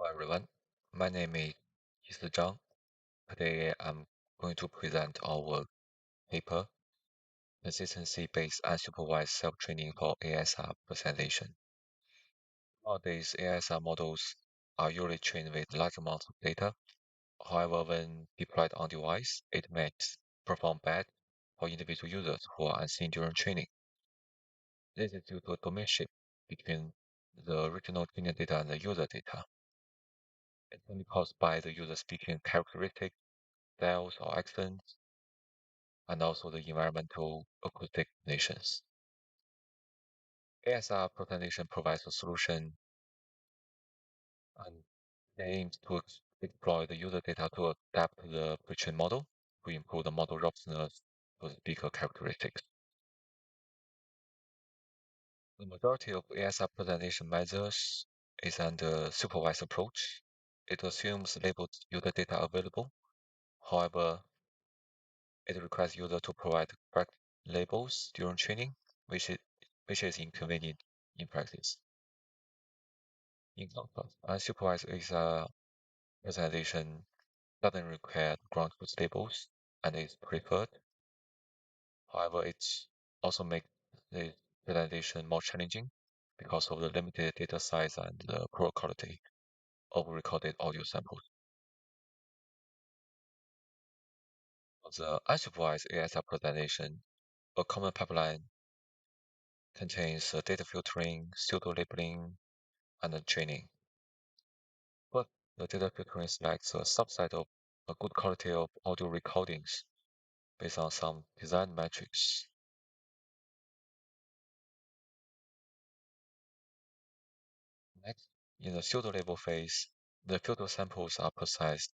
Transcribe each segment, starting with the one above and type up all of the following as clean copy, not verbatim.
Hello everyone, my name is Zhang. Today I'm going to present our paper, Consistency-Based Unsupervised Self-Training for ASR Personalization. Nowadays, ASR models are usually trained with large amounts of data. However, when deployed on device, it might perform bad for individual users who are unseen during training. This is due to a domain shift between the original training data and the user data. It can be caused by the user speaking characteristics, styles, or accents, and also the environmental acoustic conditions. ASR Personalization provides a solution and aims to exploit the user data to adapt the pre-trained model to improve the model robustness to the speaker characteristics. The majority of ASR personalization measures is under supervised approach. It assumes labeled user data available. However, it requires user to provide correct labels during training, which is inconvenient in practice. In contrast, unsupervised ASR personalization doesn't require ground truth labels and is preferred. However, it also makes the personalization more challenging because of the limited data size and the poor quality of recorded audio samples. For the unsupervised ASR personalization, a common pipeline contains data filtering, pseudo labeling, and then training. But the data filtering selects a subset of a good quality of audio recordings based on some design metrics. Next, in the pseudo-label phase, the filter samples are processed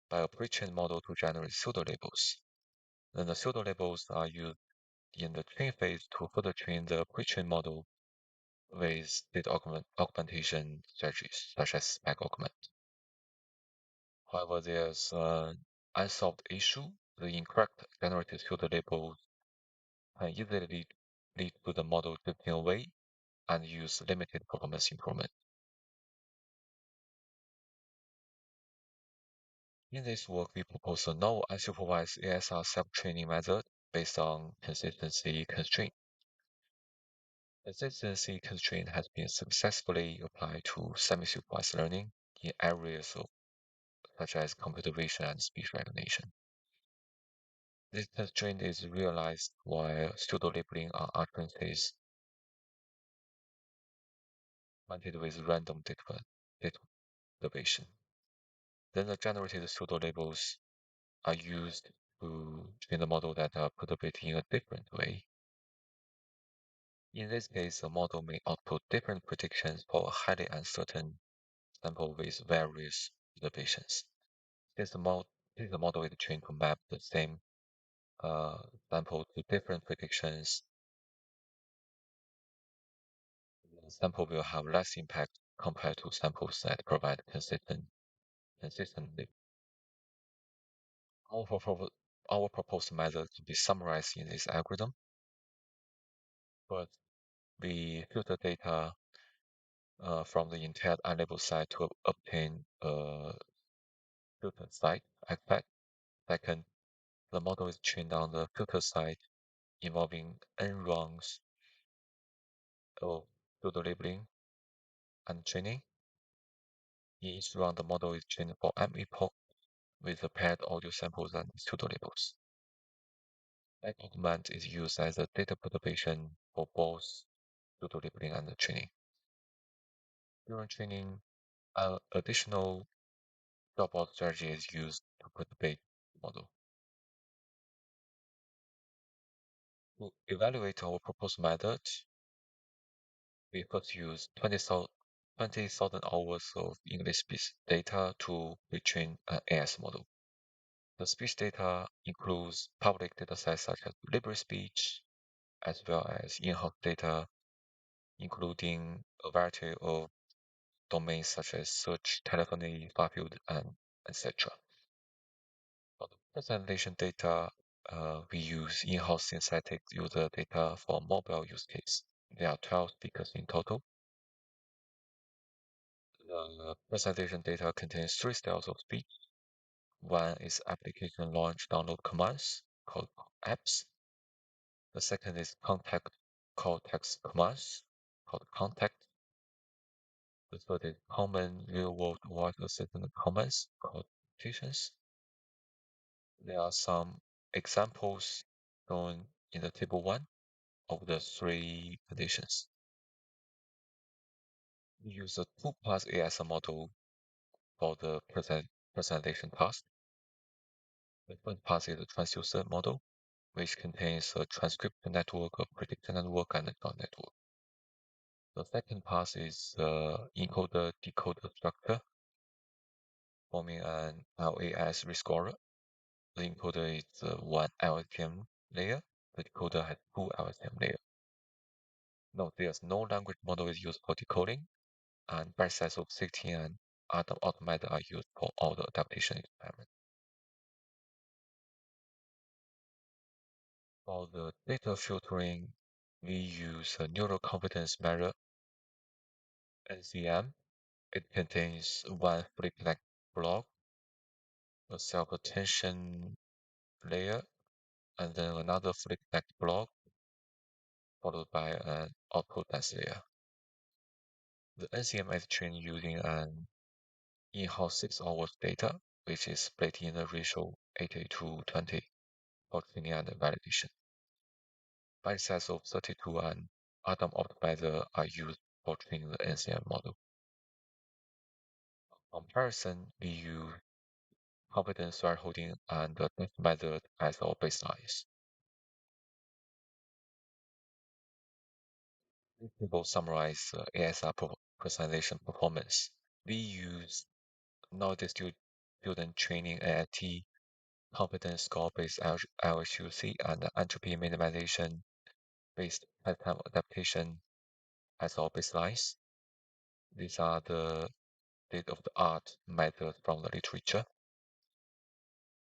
by a pre-trained model to generate pseudo-labels. Then the pseudo-labels are used in the train phase to further train the pre-trained model with data augmentation strategies, such as back augment. However, there's an unsolved issue. The incorrect generated pseudo-labels can easily lead to the model drifting away and use limited performance improvement. In this work, we propose a novel unsupervised ASR self-training method based on consistency constraint. Consistency constraint has been successfully applied to semi-supervised learning in areas such as computer vision and speech recognition. This constraint is realized while pseudo labeling on utterances augmented with random data derivation. Then the generated pseudo labels are used to train the model that are perturbed in a different way. In this case, the model may output different predictions for a highly uncertain sample with various observations. Since the model is trained to map the same sample to different predictions, the sample will have less impact compared to samples that provide consistently. Our proposed method can be summarized in this algorithm. First, we filter data from the entire unlabeled site to obtain a filtered site effect. Second, the model is trained on the filter site involving n rounds of pseudo labeling and training. In each round, the model is trained for m epoch with the paired audio samples and pseudo labels. Back augment is used as a data perturbation for both pseudo labeling and the training. During training, an additional dropout strategy is used to perturb the model. To evaluate our proposed method, we first use 20,000 hours of English speech data to retrain an AS model. The speech data includes public datasets such as library speech, as well as in-house data, including a variety of domains such as search, telephony, far-field, and etc. For the presentation data, we use in-house synthetic user data for mobile use case. There are 12 speakers in total. The presentation data contains three styles of speech. One is application launch download commands called apps. The second is contact call text commands called contact. The third is common real-world voice assistant commands called dictations. There are some examples shown in the table 1 of the three conditions. We use a two-pass ASR model for the presentation task. The first pass is the transducer model, which contains a transcription network, a prediction network, and a dot network. The second pass is encoder-decoder structure, forming an LAS rescorer. The encoder is one LSTM layer. The decoder has two LSTM layers. Note there's no language model is used for decoding, and batch size of 16 and Adam automata are used for all the adaptation experiments. For the data filtering, we use a neural confidence measure, NCM. It contains one fully connected block, a self-attention layer, and then another fully connected block, followed by an output dance layer. The NCM is trained using an in-house 6 hours data, which is split in a ratio 80:20 for training and validation. Batch size of 32 and Atom optimizer are used for training the NCM model. Comparison, we use confidence thresholding and the test method as our baselines. This table summarizes ASR personalization performance. We use knowledge student training AIT, confidence score-based LHUC, and entropy minimization-based lifetime adaptation as our baselines. These are the state-of-the-art methods from the literature.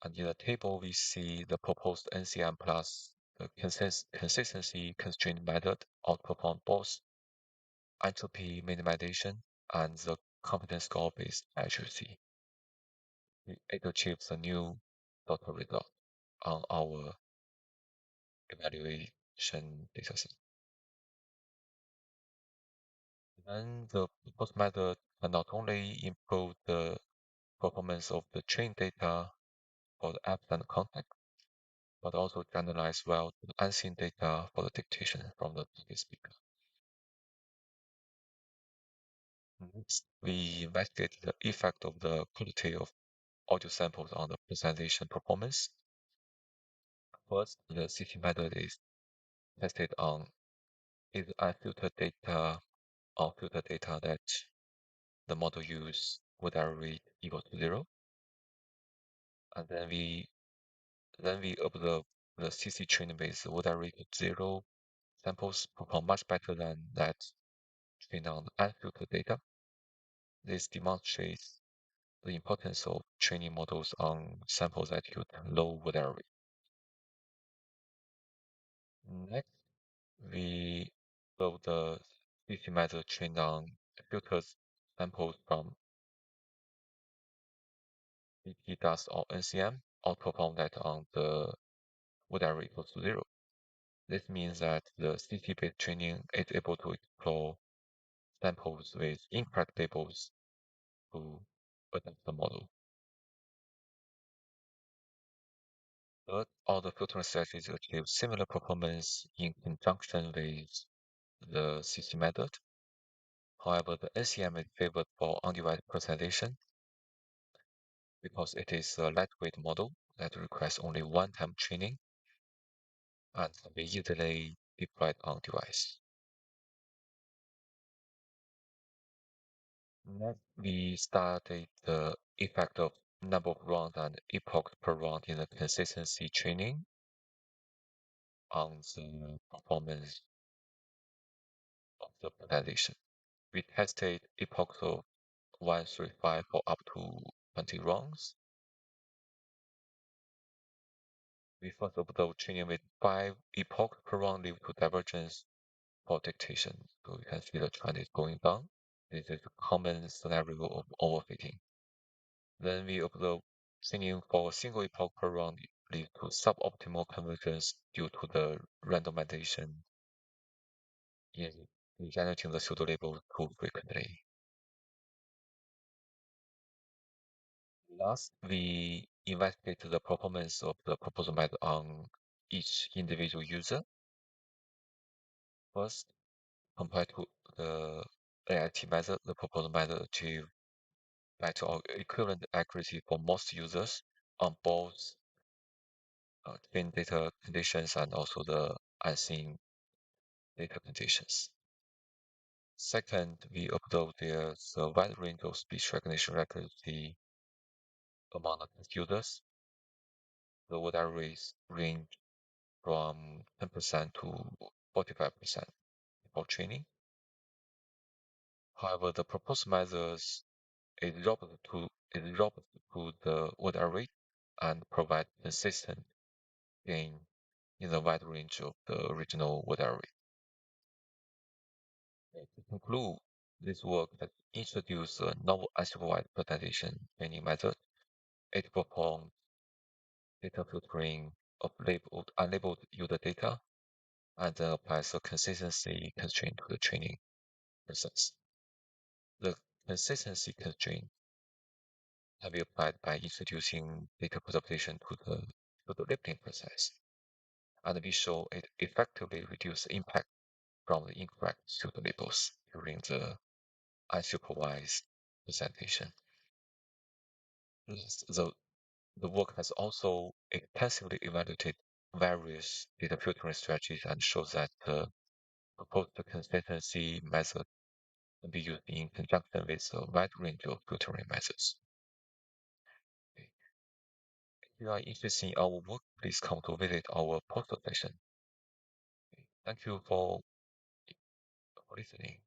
And in the table, we see the proposed NCM plus the consistency constraint method outperform both entropy minimization and the confidence score-based accuracy. It achieves a new total result on our evaluation dataset. And the proposed method can not only improve the performance of the trained data for the apps and context, but also generalize well to the unseen data for the dictation from the target speaker. Next, we investigate the effect of the quality of audio samples on the presentation performance. First, the CT method is tested on is unfiltered data or filtered data that the model use with error rate equal to 0. And then we observe the CC training with error rate of 0 samples perform much better than that trained on unfiltered data. This demonstrates the importance of training models on samples that use low error rate. Next, we observe the CC method trained on filtered samples from BP dust or NCM outperform that on the with error equals to 0. This means that the CT-based training is able to explore samples with incorrect labels to adapt the model. Third, all the filtering strategies achieve similar performance in conjunction with the CC method. However, the NCM is favored for undivided personalization because it is a lightweight model that requires only one-time training and can be easily deployed on device. Next, we studied the effect of number of rounds and epochs per round in the consistency training on the performance of the personalization. We tested epochs of 1, 3, 5 for up to 20 rounds. We first observed training with 5 epochs per round lead to divergence for dictation. So you can see the trend is going down. This is a common scenario of overfitting. Then we observe singing for a single epoch per round leads to suboptimal convergence due to the randomization in generating the pseudo label too frequently. Last, we investigate the performance of the proposal method on each individual user. First, compared to the AIT method, the proposal method achieve better or equivalent accuracy for most users on both clean data conditions and also the unseen data conditions. Second, we observe there's a wide range of speech recognition accuracy among the test users. The word arrays range from 10% to 45% for training. However, the proposed methods is robust to the word array and provide consistent gain in the wide range of the original word array. To conclude, this work has introduced a novel unsupervised personalization training method. It performs data filtering of unlabeled user data and then applies a consistency constraint to the training process. The consistency constraint can be applied by introducing data preservation to the labeling process, and we show it effectively reduces the impact from the incorrect pseudo labels during the unsupervised presentation. Last, the work has also extensively evaluated various data filtering strategies and shows that the proposed consistency method can be used in conjunction with a wide range of filtering methods. Okay. If you are interested in our work, please come to visit our poster session. Okay. Thank you for listening.